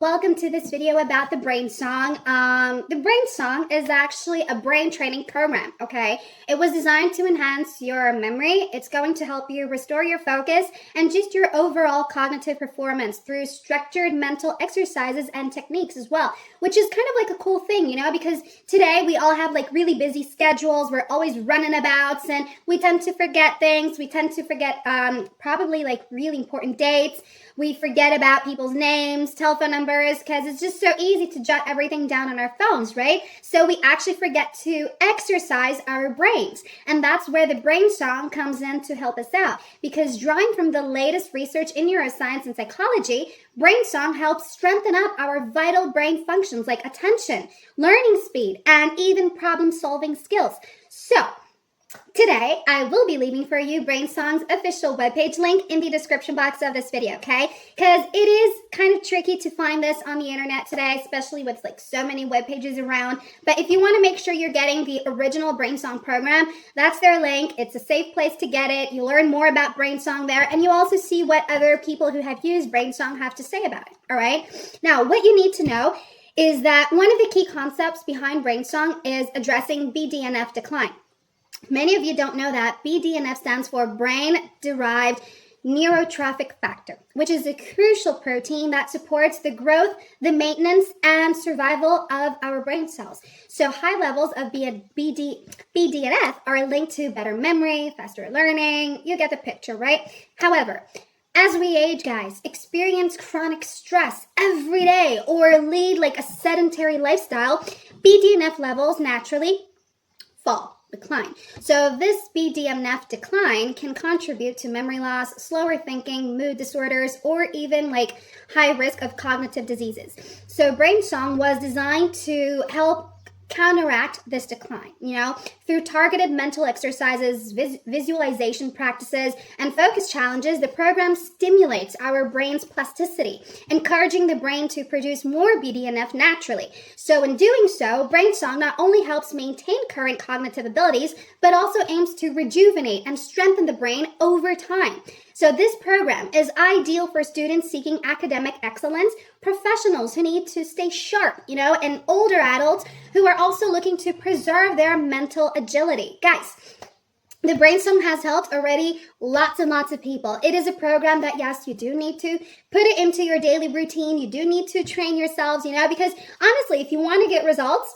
Welcome to this video about the Brain Song. The Brain Song is actually a brain training program, okay? It was designed to enhance your memory. It's going to help you restore your focus and just your overall cognitive performance through structured mental exercises and techniques as well, which is kind of like a cool thing, because today we all have like really busy schedules. We're always running about and we tend to forget things. We tend to forget probably like really important dates. We forget about people's names, telephone numbers, because it's just so easy to jot everything down on our phones, right? So we actually forget to exercise our brains. And that's where the Brain Song comes in to help us out. Because drawing from the latest research in neuroscience and psychology, Brain Song helps strengthen up our vital brain functions like attention, learning speed, and even problem-solving skills. So, today, I will be leaving for you Brain Song's official webpage link in the description box of this video, okay? Because it is kind of tricky to find this on the internet today, especially with like so many web pages around. But if you want to make sure you're getting the original Brain Song program, that's their link. It's a safe place to get it. You learn more about Brain Song there, and you also see what other people who have used Brain Song have to say about it, all right? Now, what you need to know is that one of the key concepts behind Brain Song is addressing BDNF decline. Many of you don't know that BDNF stands for brain-derived neurotrophic factor, which is a crucial protein that supports the growth, the maintenance, and survival of our brain cells. So high levels of BDNF are linked to better memory, faster learning. You get the picture, right? However, as we age, guys, experience chronic stress every day or lead like a sedentary lifestyle, BDNF levels naturally decline. So this BDNF decline can contribute to memory loss, slower thinking, mood disorders, or even like high risk of cognitive diseases. So Brain Song was designed to help counteract this decline, through targeted mental exercises, visualization practices, and focus challenges. The program stimulates our brain's plasticity, encouraging the brain to produce more BDNF naturally. So in doing so, Brain Song not only helps maintain current cognitive abilities, but also aims to rejuvenate and strengthen the brain over time. So this program is ideal for students seeking academic excellence, professionals who need to stay sharp, and older adults who are also looking to preserve their mental agility. Guys, the Brain Song has helped already lots and lots of people. It is a program that, yes, you do need to put it into your daily routine. You do need to train yourselves, because honestly, if you want to get results,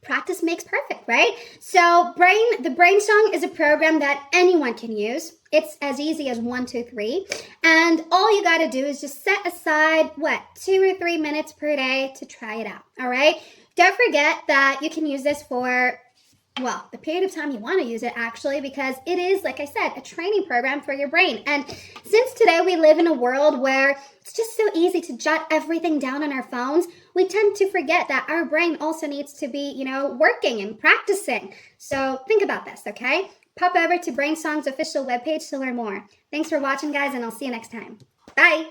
practice makes perfect, right? So the Brain Song is a program that anyone can use. It's as easy as 1, 2, 3. And all you got to do is just set aside, 2 or 3 minutes per day to try it out, all right? Don't forget that you can use this for, the period of time you want to use it, actually, because it is, like I said, a training program for your brain. And since today we live in a world where it's just so easy to jot everything down on our phones, we tend to forget that our brain also needs to be, working and practicing. So think about this, okay? Pop over to Brain Song's official webpage to learn more. Thanks for watching, guys, and I'll see you next time. Bye!